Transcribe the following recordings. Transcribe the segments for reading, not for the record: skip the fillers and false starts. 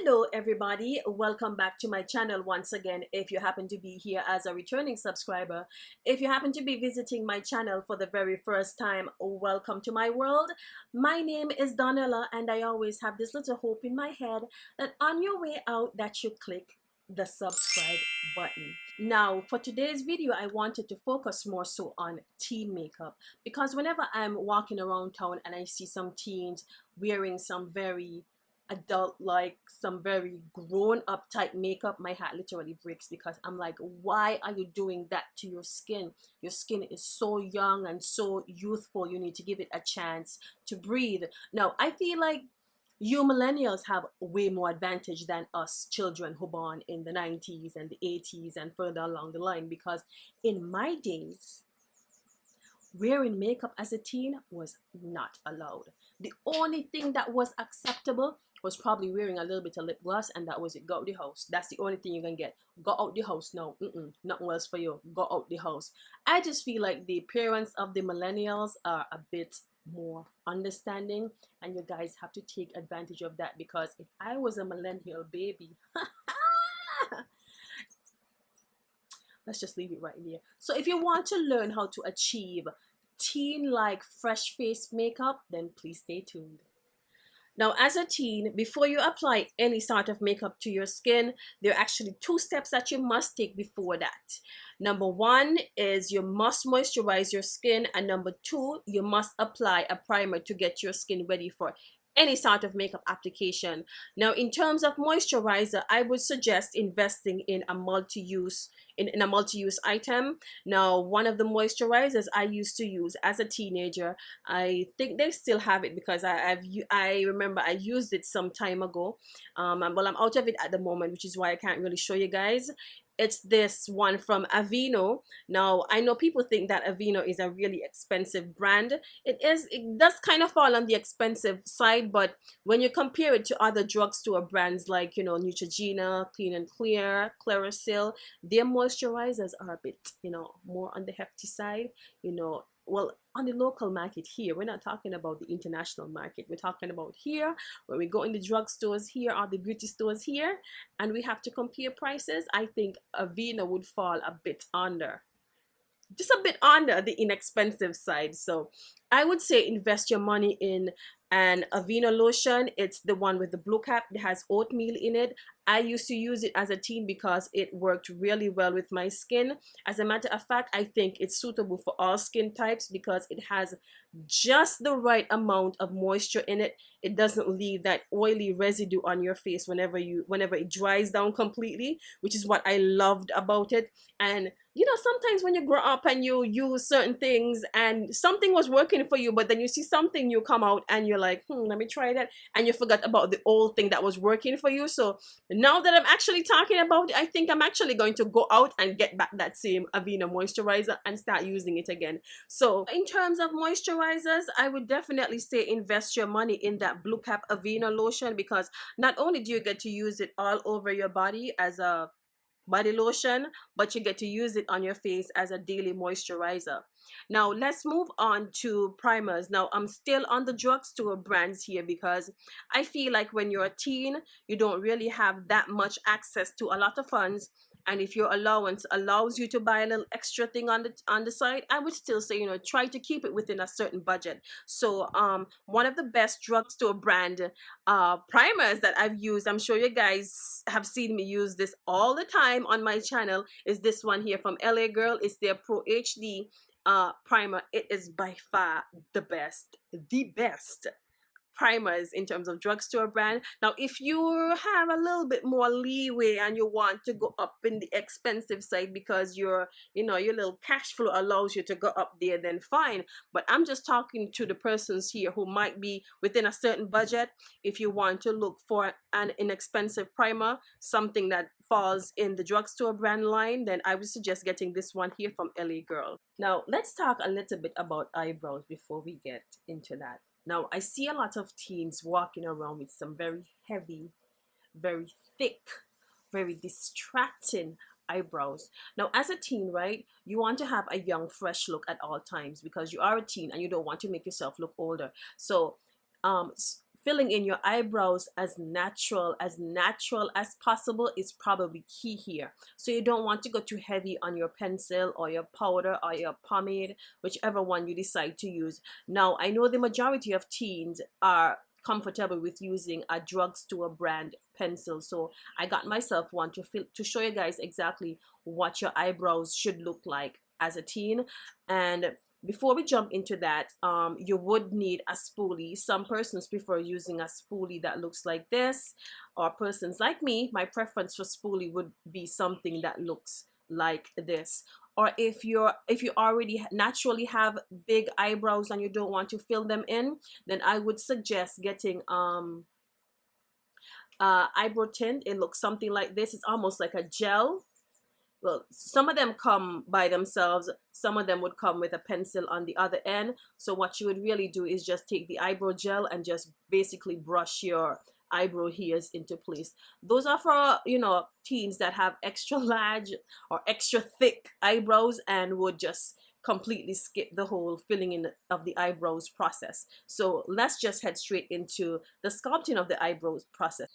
Hello everybody, welcome back to my channel once again. If you happen to be here as a returning subscriber, if you happen to be visiting my channel for the very first time, welcome to my world. My name is Donella and I always have this little hope in my head that on your way out that you click the subscribe button. Now for today's video I wanted to focus more so on teen makeup, because whenever I'm walking around town and I see some teens wearing some very adult, like some very grown up type makeup, my heart literally breaks, because I'm like, why are you doing that to your skin? Your skin is so young and so youthful. You need to give it a chance to breathe. Now I feel like you millennials have way more advantage than us children who born in the 90s and the 80s and further along the line, because in my days wearing makeup as a teen was not allowed. The only thing that was acceptable was probably wearing a little bit of lip gloss, and that was it. Go out the house. That's the only thing you can get. Go out the house now. Nothing else for you. Go out the house. I just feel like the parents of the millennials are a bit more understanding, and you guys have to take advantage of that, because if I was a millennial baby, let's just leave it right there. So if you want to learn how to achieve teen-like fresh face makeup, then please stay tuned. Now, as a teen, before you apply any sort of makeup to your skin, there are actually two steps that you must take before that. Number one is you must moisturize your skin, and number two, you must apply a primer to get your skin ready for any sort of makeup application. Now, in terms of moisturizer, I would suggest investing in a multi-use item. Now, one of the moisturizers I used to use as a teenager, I think they still have it, because I remember I used it some time ago. Well, I'm out of it at the moment, which is why I can't really show you guys. It's this one from Aveeno. Now, I know people think that Aveeno is a really expensive brand. It does kind of fall on the expensive side, but when you compare it to other drugstore brands like, Neutrogena, Clean and Clear, Clearasil, their moisturizers are a bit, more on the hefty side, well, on the local market here. We're not talking about the international market. We're talking about here, where we go in the drugstores here or the beauty stores here, and we have to compare prices. I think Aveeno would fall a bit under, just a bit under the inexpensive side. So I would say invest your money in an Aveeno lotion. It's the one with the blue cap. It has oatmeal in it. I used to use it as a teen because it worked really well with my skin. As a matter of fact, I think it's suitable for all skin types because it has just the right amount of moisture in it. It doesn't leave that oily residue on your face whenever it dries down completely, which is what I loved about it. And sometimes when you grow up and you use certain things and something was working for you, but then you see something new come out and you're like, let me try that, and you forgot about the old thing that was working for you. So now that I'm actually talking about it, I think I'm actually going to go out and get back that same Aveeno moisturizer and start using it again. So in terms of moisturizers, I would definitely say invest your money in that blue cap Aveeno lotion, because not only do you get to use it all over your body as a body lotion, but you get to use it on your face as a daily moisturizer. Now let's move on to primers. Now I'm still on the drugstore brands here, because I feel like when you're a teen, you don't really have that much access to a lot of funds, and if your allowance allows you to buy a little extra thing on the side, I would still say, try to keep it within a certain budget. So one of the best drugstore brand primers that I've used, I'm sure you guys have seen me use this all the time on my channel, is this one here from LA Girl. It's their Pro HD primer. It is by far the best primers in terms of drugstore brand. Now if you have a little bit more leeway and you want to go up in the expensive side because your little cash flow allows you to go up there, then fine. But I'm just talking to the persons here who might be within a certain budget. If you want to look for an inexpensive primer, something that falls in the drugstore brand line, then I would suggest getting this one here from LA Girl. Now let's talk a little bit about eyebrows before we get into that. Now, I see a lot of teens walking around with some very heavy, very thick, very distracting eyebrows. Now, as a teen, right, you want to have a young, fresh look at all times, because you are a teen and you don't want to make yourself look older. So filling in your eyebrows as natural as possible is probably key here. So you don't want to go too heavy on your pencil or your powder or your pomade, whichever one you decide to use. Now, I know the majority of teens are comfortable with using a drugstore brand pencil, so I got myself one to show you guys exactly what your eyebrows should look like as a teen. And before we jump into that, you would need a spoolie. Some persons prefer using a spoolie that looks like this, or persons like me, my preference for spoolie would be something that looks like this. Or if you already naturally have big eyebrows and you don't want to fill them in, then I would suggest getting eyebrow tint. It looks something like this. It's almost like a gel. Well, some of them come by themselves, some of them would come with a pencil on the other end. So what you would really do is just take the eyebrow gel and just basically brush your eyebrow hairs into place. Those are for, you know, teens that have extra large or extra thick eyebrows and would just completely skip the whole filling in of the eyebrows process. So let's just head straight into the sculpting of the eyebrows process.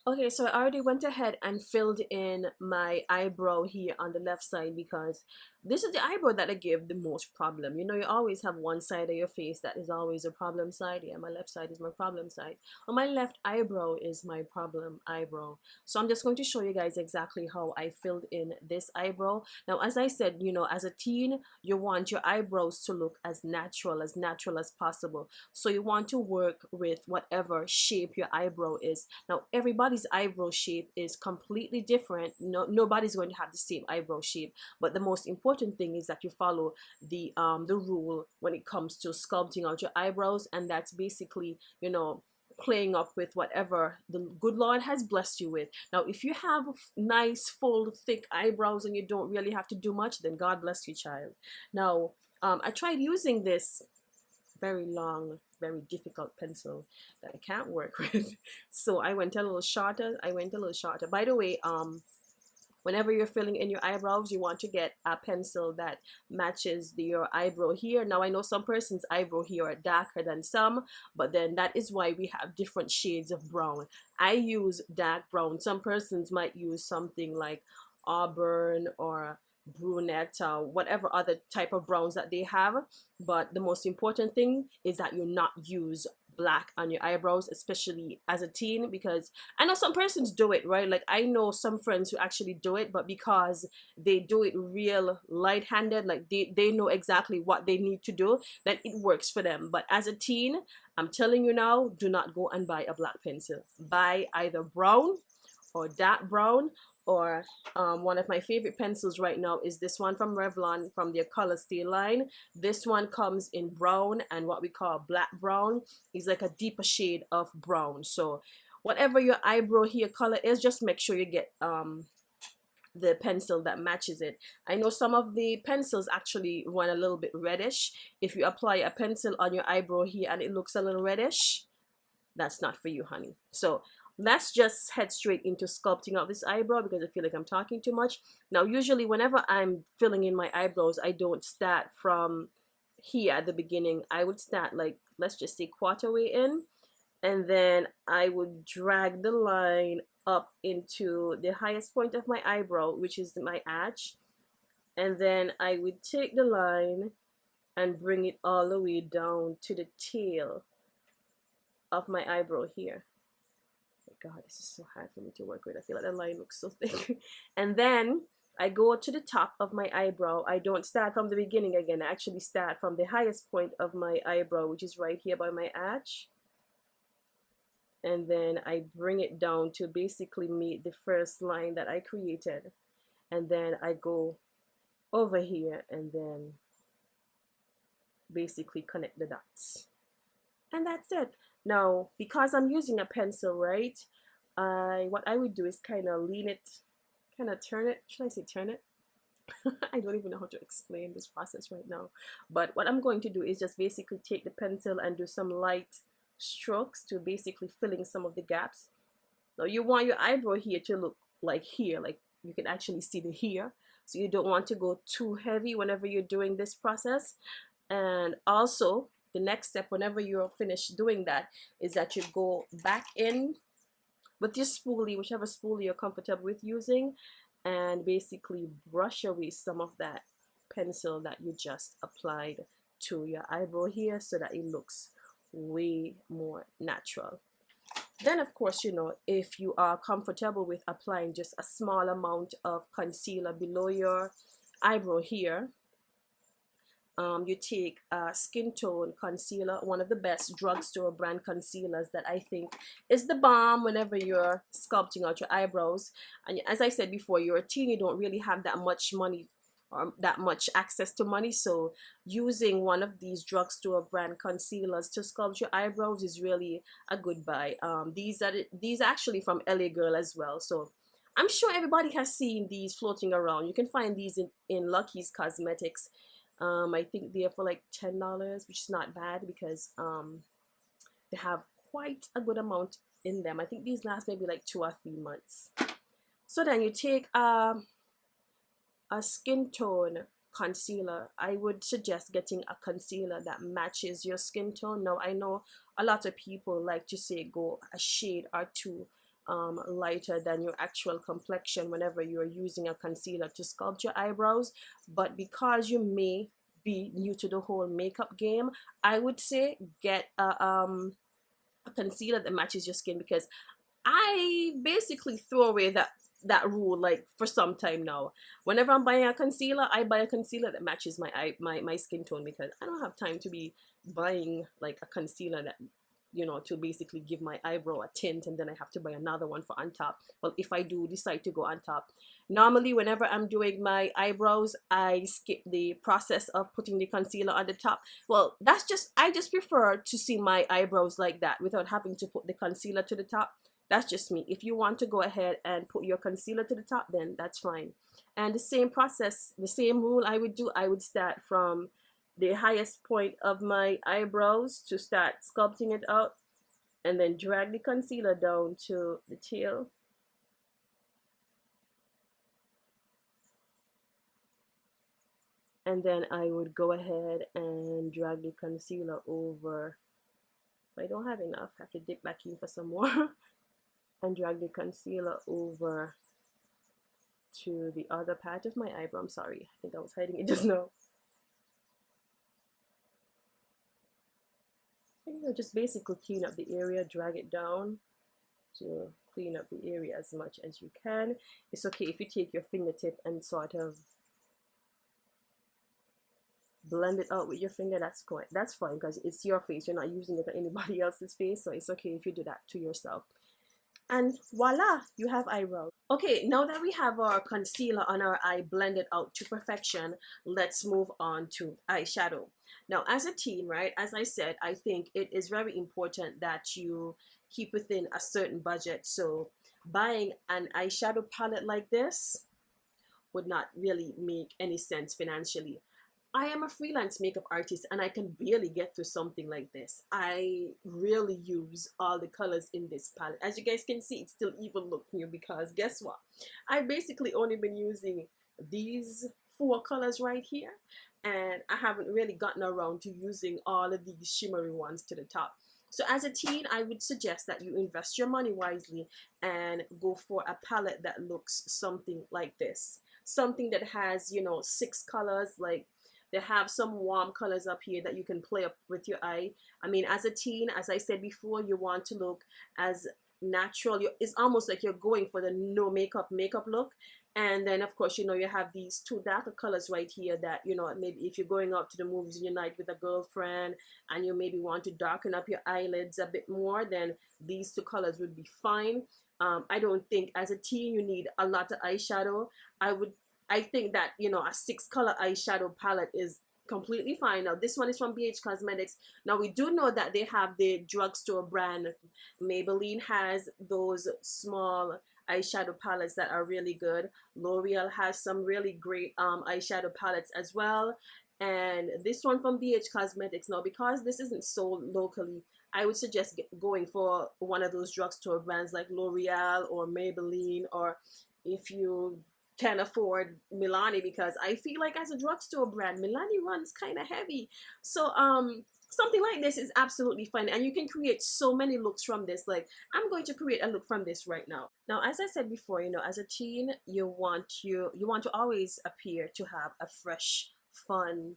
Okay, so I already went ahead and filled in my eyebrow here on the left side because this is the eyebrow that I give the most problem. You know, you always have one side of your face that is always a problem side. Yeah, my left side is my problem side. On my left eyebrow is my problem eyebrow. So I'm just going to show you guys exactly how I filled in this eyebrow. Now, as I said, you know, as a teen, you want your eyebrows to look as natural as possible. So you want to work with whatever shape your eyebrow is. Now, everybody's eyebrow shape is completely different. Nobody's going to have the same eyebrow shape, but the most important thing is that you follow the rule when it comes to sculpting out your eyebrows, and that's basically, you know, playing up with whatever the good Lord has blessed you with. Now, if you have nice, full, thick eyebrows and you don't really have to do much, then God bless you, child. Now, I tried using this very long, very difficult pencil that I can't work with. So I went a little shorter. By the way, whenever you're filling in your eyebrows, you want to get a pencil that matches your eyebrow here. Now, I know some person's eyebrow here are darker than some, but then that is why we have different shades of brown. I use dark brown. Some persons might use something like auburn or brunette, whatever other type of browns that they have. But the most important thing is that you not use black on your eyebrows, especially as a teen, because I know some persons do it, right? Like I know some friends who actually do it, but because they do it real light-handed, like they know exactly what they need to do, then it works for them. But as a teen, I'm telling you now, do not go and buy a black pencil. Buy either brown or dark brown, or one of my favorite pencils right now is this one from Revlon from their Color Stay line. This one comes in brown and what we call black brown. Is like a deeper shade of brown. So whatever your eyebrow hair color is, just make sure you get the pencil that matches it. I know some of the pencils actually run a little bit reddish. If you apply a pencil on your eyebrow here and it looks a little reddish, that's not for you, honey. So let's just head straight into sculpting out this eyebrow because I feel like I'm talking too much. Now, usually whenever I'm filling in my eyebrows, I don't start from here at the beginning. I would start like, let's just say quarter way in, and then I would drag the line up into the highest point of my eyebrow, which is my arch, and then I would take the line and bring it all the way down to the tail of my eyebrow here. God, this is so hard for me to work with. I feel like the line looks so thick. And then I go to the top of my eyebrow. I don't start from the beginning again. I actually start from the highest point of my eyebrow, which is right here by my arch. And then I bring it down to basically meet the first line that I created. And then I go over here and then basically connect the dots. And that's it. Now, because I'm using a pencil, right, what I would do is kind of lean it, kind of turn it. Should I say turn it? I don't even know how to explain this process right now. But what I'm going to do is just basically take the pencil and do some light strokes to basically fill in some of the gaps. Now, you want your eyebrow here to look like here, like you can actually see the hair. So you don't want to go too heavy whenever you're doing this process. And also, the next step, whenever you're finished doing that, is that you go back in with your spoolie, whichever spoolie you're comfortable with using, and basically brush away some of that pencil that you just applied to your eyebrow here, so that it looks way more natural. Then of course, you know, if you are comfortable with applying just a small amount of concealer below your eyebrow here, you take a skin tone concealer, one of the best drugstore brand concealers that I think is the bomb whenever you're sculpting out your eyebrows. And as I said before, you're a teen, you don't really have that much money or that much access to money, so using one of these drugstore brand concealers to sculpt your eyebrows is really a good buy. These are actually from LA Girl as well, so I'm sure everybody has seen these floating around. You can find these in Lucky's Cosmetics. I think they're for like $10, which is not bad because they have quite a good amount in them. I think these last maybe like 2 or 3 months. So then you take a skin tone concealer. I would suggest getting a concealer that matches your skin tone. Now I know a lot of people like to say go a shade or two lighter than your actual complexion whenever you're using a concealer to sculpt your eyebrows, but because you may be new to the whole makeup game, I would say get a concealer that matches your skin, because I basically throw away that rule like for some time now. Whenever I'm buying a concealer, I buy a concealer that matches my skin tone, because I don't have time to be buying like a concealer that, you know, to basically give my eyebrow a tint and then I have to buy another one for on top. Well, if I do decide to go on top, normally whenever I'm doing my eyebrows, I skip the process of putting the concealer on the top. Well, I just prefer to see my eyebrows like that without having to put the concealer to the top. That's just me. If you want to go ahead and put your concealer to the top, then that's fine. And the same process, the same rule I would do, I would start from the highest point of my eyebrows to start sculpting it out, and then drag the concealer down to the tail. And then I would go ahead and drag the concealer over. If I don't have enough, I have to dip back in for some more. And drag the concealer over to the other part of my eyebrow. I'm sorry, I think I was hiding it just now. Just basically clean up the area, drag it down to clean up the area as much as you can. It's okay if you take your fingertip and sort of blend it out with your finger. That's fine, because it's your face. You're not using it on anybody else's face, so it's okay if you do that to yourself. And voila, you have eyebrows. Okay, now that we have our concealer on our eye blended out to perfection, let's move on to eyeshadow. Now, as a teen, right, as I said, I think it is very important that you keep within a certain budget. So buying an eyeshadow palette like this would not really make any sense financially. I am a freelance makeup artist and I can barely get through something like this. I really use all the colors in this palette. As you guys can see, it still even look new, because guess what? I've basically only been using these 4 colors right here, and I haven't really gotten around to using all of these shimmery ones to the top. So as a teen, I would suggest that you invest your money wisely and go for a palette that looks something like this. Something that has, you know, 6 colors. Like, they have some warm colors up here that you can play up with your eye. I mean, as a teen, as I said before, you want to look as natural. It's almost like you're going for the no makeup look. And then of course, you know, you have these 2 darker colors right here that, you know, maybe if you're going out to the movies in your night with a girlfriend and you maybe want to darken up your eyelids a bit more, then these 2 colors would be fine. I don't think as a teen you need a lot of eyeshadow. I think that, you know, a 6 color eyeshadow palette is completely fine. Now this one is from BH Cosmetics. Now we do know that they have the drugstore brand. Maybelline has those small eyeshadow palettes that are really good. L'Oreal has some really great eyeshadow palettes as well. And this one from BH Cosmetics, now because this isn't sold locally, I would suggest going for one of those drugstore brands like L'Oreal or Maybelline, or if you can afford Milani, because I feel like as a drugstore brand, Milani runs kind of heavy. So something like this is absolutely fun, and you can create so many looks from this. Like, I'm going to create a look from this right now. Now, as I said before, you know, as a teen, you want to always appear to have a fresh, fun,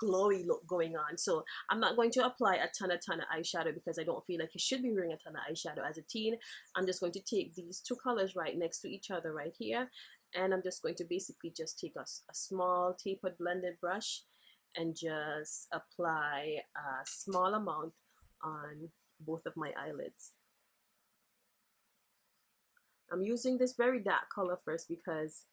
glowy look going on. So I'm not going to apply a ton of eyeshadow because I don't feel like you should be wearing a ton of eyeshadow as a teen. I'm just going to take these two colors right next to each other right here, and I'm just going to basically just take a small tapered blended brush and just apply a small amount on both of my eyelids. I'm using this very dark color first because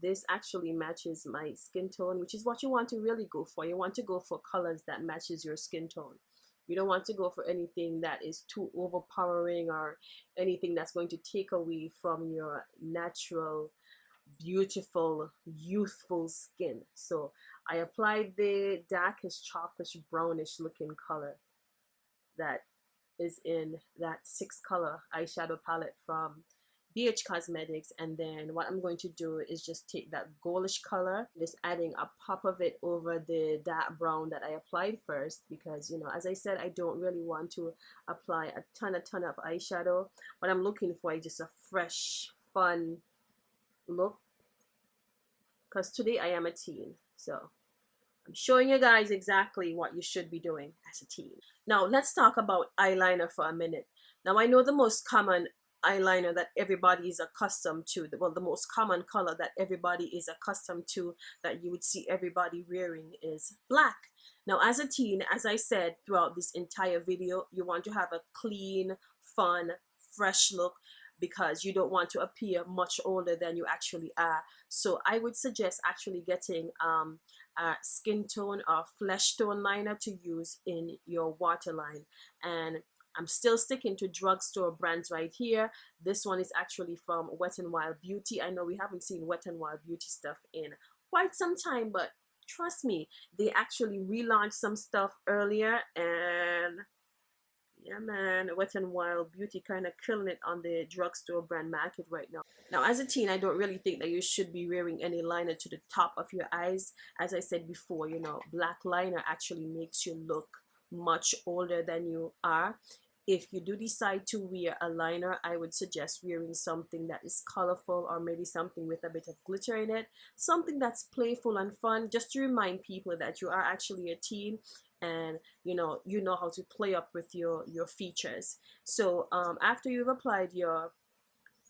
this actually matches my skin tone, which is what you want to really go for. You want to go for colors that matches your skin tone. You don't want to go for anything that is too overpowering or anything that's going to take away from your natural, beautiful, youthful skin. So I applied the darkest chocolate brownish looking color that is in that 6-color eyeshadow palette from BH Cosmetics, and then what I'm going to do is just take that goldish color, just adding a pop of it over the dark brown that I applied first, because, you know, as I said, I don't really want to apply a ton of eyeshadow. What I'm looking for is just a fresh, fun look, because today I am a teen, so I'm showing you guys exactly what you should be doing as a teen. Now let's talk about eyeliner for a minute. Now, I know the most common eyeliner that everybody is accustomed to, well, the most common color that everybody is accustomed to, that you would see everybody wearing, is black. Now, as a teen, as I said throughout this entire video, you want to have a clean, fun, fresh look, because you don't want to appear much older than you actually are. So I would suggest actually getting a skin tone or flesh tone liner to use in your waterline. And I'm still sticking to drugstore brands right here. This one is actually from Wet n Wild Beauty. I know we haven't seen Wet n Wild Beauty stuff in quite some time, but trust me, they actually relaunched some stuff earlier, and yeah, man, Wet n Wild Beauty kind of killing it on the drugstore brand market right now. Now, as a teen, I don't really think that you should be wearing any liner to the top of your eyes. As I said before, you know, black liner actually makes you look much older than you are. If you do decide to wear a liner, I would suggest wearing something that is colorful, or maybe something with a bit of glitter in it, something that's playful and fun, just to remind people that you are actually a teen, and you know how to play up with your features. So after you've applied your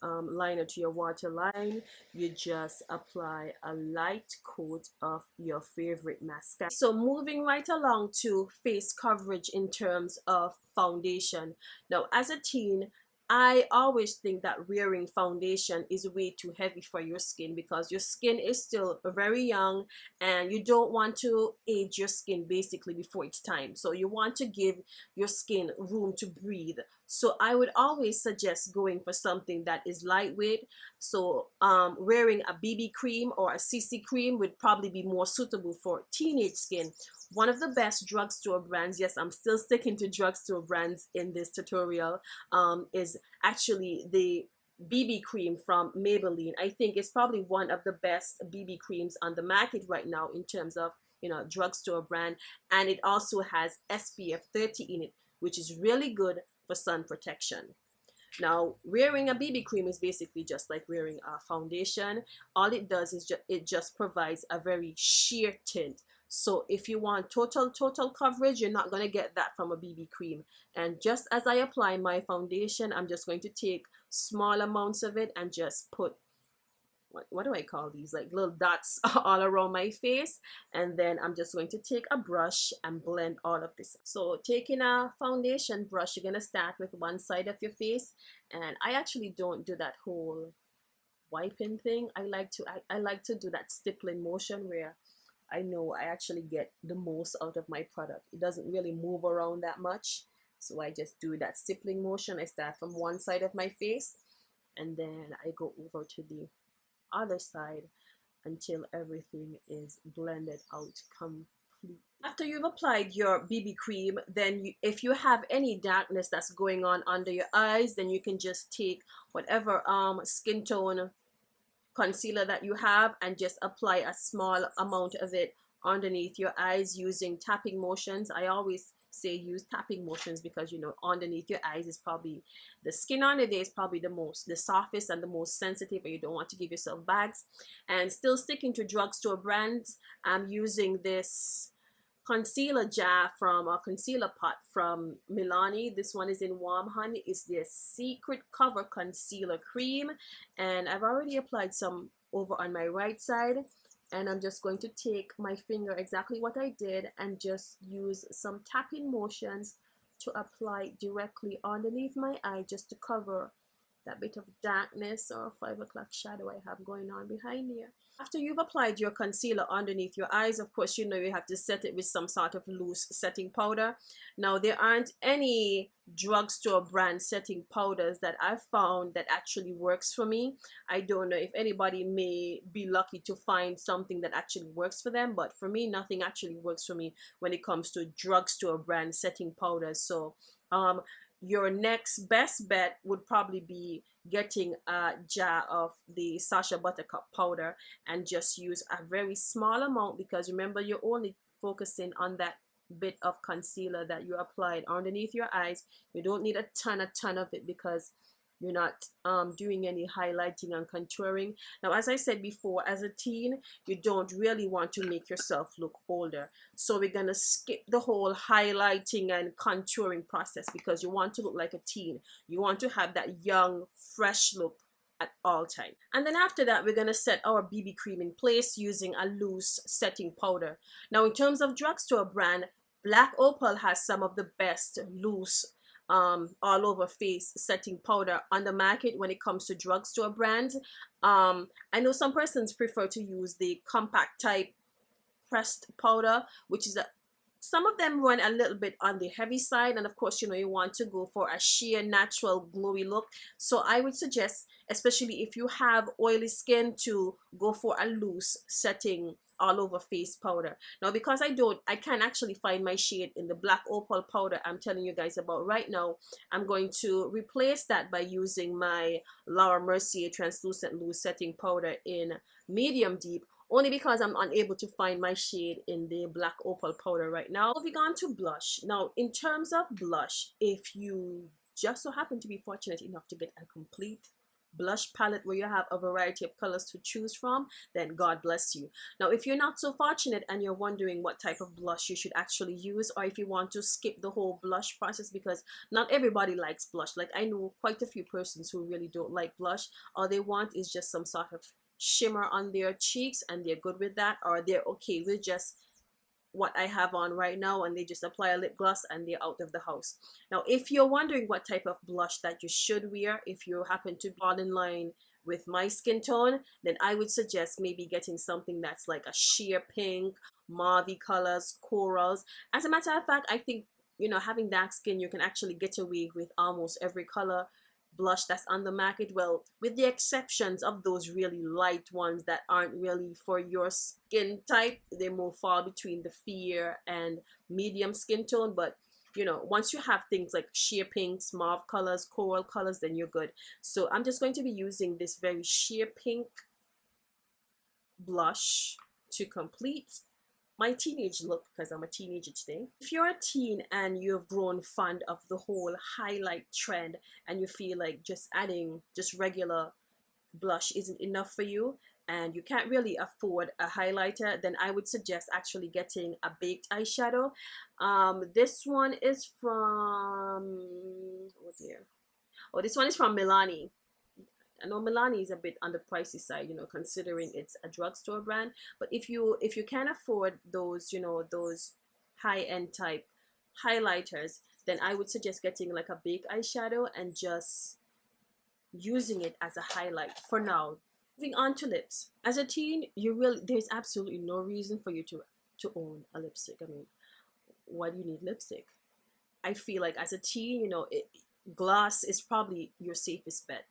liner to your waterline, you just apply a light coat of your favorite mascara. So moving right along to face coverage in terms of foundation. Now, as a teen, I always think that wearing foundation is way too heavy for your skin, because your skin is still very young and you don't want to age your skin basically before it's time. So you want to give your skin room to breathe. So I would always suggest going for something that is lightweight. So wearing a BB cream or a CC cream would probably be more suitable for teenage skin. One of the best drugstore brands, yes, I'm still sticking to drugstore brands in this tutorial, is actually the BB cream from Maybelline. I think it's probably one of the best BB creams on the market right now in terms of, you know, drugstore brand, and it also has SPF 30 in it, which is really good for sun protection. Now, wearing a BB cream is basically just like wearing a foundation. All it does is it just provides a very sheer tint. So if you want total coverage, you're not going to get that from a BB cream. And just as I apply my foundation, I'm just going to take small amounts of it and just put, what do I call these, like little dots all around my face. And then I'm just going to take a brush and blend all of this. So taking a foundation brush, you're going to start with one side of your face, and I actually don't do that whole wiping thing. I like to do that stippling motion where I know I actually get the most out of my product. It doesn't really move around that much, so I just do that stippling motion. I start from one side of my face and then I go over to the other side until everything is blended out completely. After you've applied your BB cream, then if you have any darkness that's going on under your eyes, then you can just take whatever skin tone concealer that you have and just apply a small amount of it underneath your eyes using tapping motions. I always say use tapping motions because, you know, underneath your eyes is probably, the skin under there is probably the softest and the most sensitive, and you don't want to give yourself bags. And still sticking to drugstore brands, I'm using this concealer jar from a concealer pot from Milani. This one is in Warm Honey. It's their Secret Cover Concealer Cream, and I've already applied some over on my right side, and I'm just going to take my finger, exactly what I did, and just use some tapping motions to apply directly underneath my eye, just to cover that bit of darkness or 5 o'clock shadow I have going on behind here. After you've applied your concealer underneath your eyes, of course, you know you have to set it with some sort of loose setting powder. Now, there aren't any drugstore brand setting powders that I've found that actually works for me. I don't know if anybody may be lucky to find something that actually works for them, but for me, nothing actually works for me when it comes to drugstore brand setting powders. So, your next best bet would probably be getting a jar of the Sacha Buttercup powder and just use a very small amount, because remember, you're only focusing on that bit of concealer that you applied underneath your eyes. You don't need a ton of it, because you're not doing any highlighting and contouring. Now, as I said before, as a teen, you don't really want to make yourself look older. So we're going to skip the whole highlighting and contouring process, because you want to look like a teen. You want to have that young, fresh look at all time. And then after that, we're going to set our BB cream in place using a loose setting powder. Now, in terms of drugstore brand, Black Opal has some of the best loose all over face setting powder on the market when it comes to drugstore brands. I know some persons prefer to use the compact type pressed powder, which is some of them run a little bit on the heavy side, and of course, you know, you want to go for a sheer natural glowy look. So I would suggest, especially if you have oily skin, to go for a loose setting all over face powder. Now, because I can't actually find my shade in the Black Opal powder I'm telling you guys about right now, I'm going to replace that by using my Laura Mercier translucent loose setting powder in medium deep, only because I'm unable to find my shade in the Black Opal powder right now. Moving on to blush. Now, in terms of blush, if you just so happen to be fortunate enough to get a complete blush palette where you have a variety of colors to choose from, then God bless you. Now, if you're not so fortunate and you're wondering what type of blush you should actually use, or if you want to skip the whole blush process, because not everybody likes blush. Like, I know quite a few persons who really don't like blush. All they want is just some sort of shimmer on their cheeks, and they're good with that, or they're okay with just what I have on right now, and they just apply a lip gloss and they're out of the house. Now, if you're wondering what type of blush that you should wear, if you happen to fall in line with my skin tone, then I would suggest maybe getting something that's like a sheer pink, mauve colors, corals. As a matter of fact, I think, you know, having dark skin, you can actually get away with almost every color blush that's on the market. Well, with the exceptions of those really light ones that aren't really for your skin type. They more fall between the fair and medium skin tone. But you know, once you have things like sheer pinks, mauve colors, coral colors, then you're good. So I'm just going to be using this very sheer pink blush to complete my teenage look, because I'm a teenager today. If you're a teen and you've grown fond of the whole highlight trend, and you feel like just adding just regular blush isn't enough for you, and you can't really afford a highlighter, then I would suggest actually getting a baked eyeshadow. This one is from, oh dear, oh, this one is from Milani. I know Milani is a bit on the pricey side, you know, considering it's a drugstore brand. But if you can afford those, you know, those high-end type highlighters, then I would suggest getting like a big eyeshadow and just using it as a highlight for now. Moving on to lips. As a teen, there's absolutely no reason for you to own a lipstick. I mean, why do you need lipstick? I feel like as a teen, you know, gloss is probably your safest bet.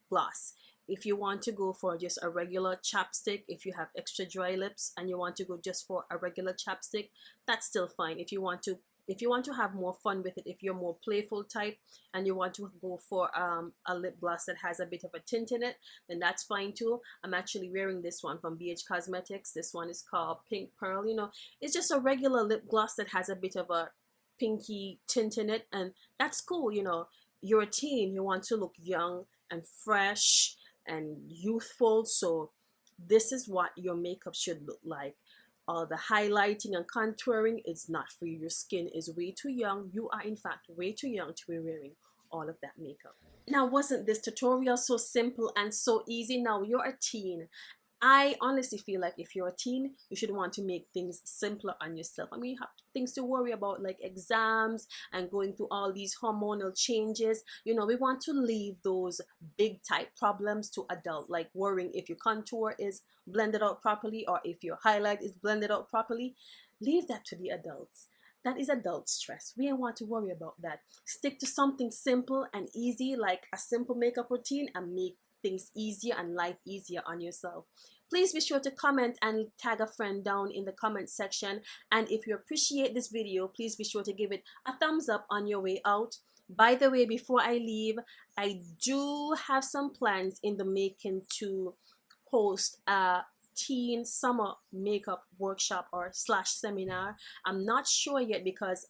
Gloss. If you want to go for just a regular chapstick, if you have extra dry lips and you want to go just for a regular chapstick, that's still fine. If you want to If you want to have more fun with it, if you're more playful type and you want to go for a lip gloss that has a bit of a tint in it, then that's fine too. I'm actually wearing this one from BH Cosmetics. This one is called Pink Pearl. You know, it's just a regular lip gloss that has a bit of a pinky tint in it, and that's cool. You know, you're a teen, you want to look young and fresh and youthful, so this is what your makeup should look like. The highlighting and contouring is not for you. Your skin is way too young. You are, in fact, way too young to be wearing all of that makeup. Now, wasn't this tutorial so simple and so easy? Now, you're a teen. I honestly feel like if you're a teen, you should want to make things simpler on yourself. I mean, you have things to worry about like exams and going through all these hormonal changes. You know, we want to leave those big type problems to adult, like worrying if your contour is blended out properly or if your highlight is blended out properly. Leave that to the adults. That is adult stress. We don't want to worry about that. Stick to something simple and easy, like a simple makeup routine, and make things easier and life easier on yourself. Please be sure to comment and tag a friend down in the comment section. And if you appreciate this video, please be sure to give it a thumbs up on your way out. By the way, before I leave, I do have some plans in the making to host a teen summer makeup workshop or slash seminar. I'm not sure yet because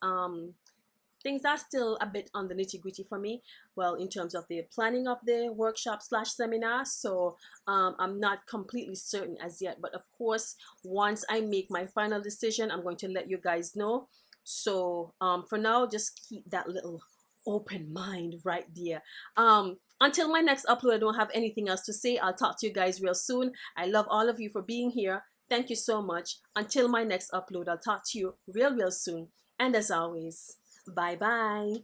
things are still a bit on the nitty-gritty for me, well, in terms of the planning of the workshop slash seminar. So I'm not completely certain as yet, but of course, once I make my final decision, I'm going to let you guys know. So for now, just keep that little open mind right there. Until my next upload, I don't have anything else to say. I'll talk to you guys real soon. I love all of you for being here. Thank you so much. Until my next upload, I'll talk to you real soon. And as always, bye bye.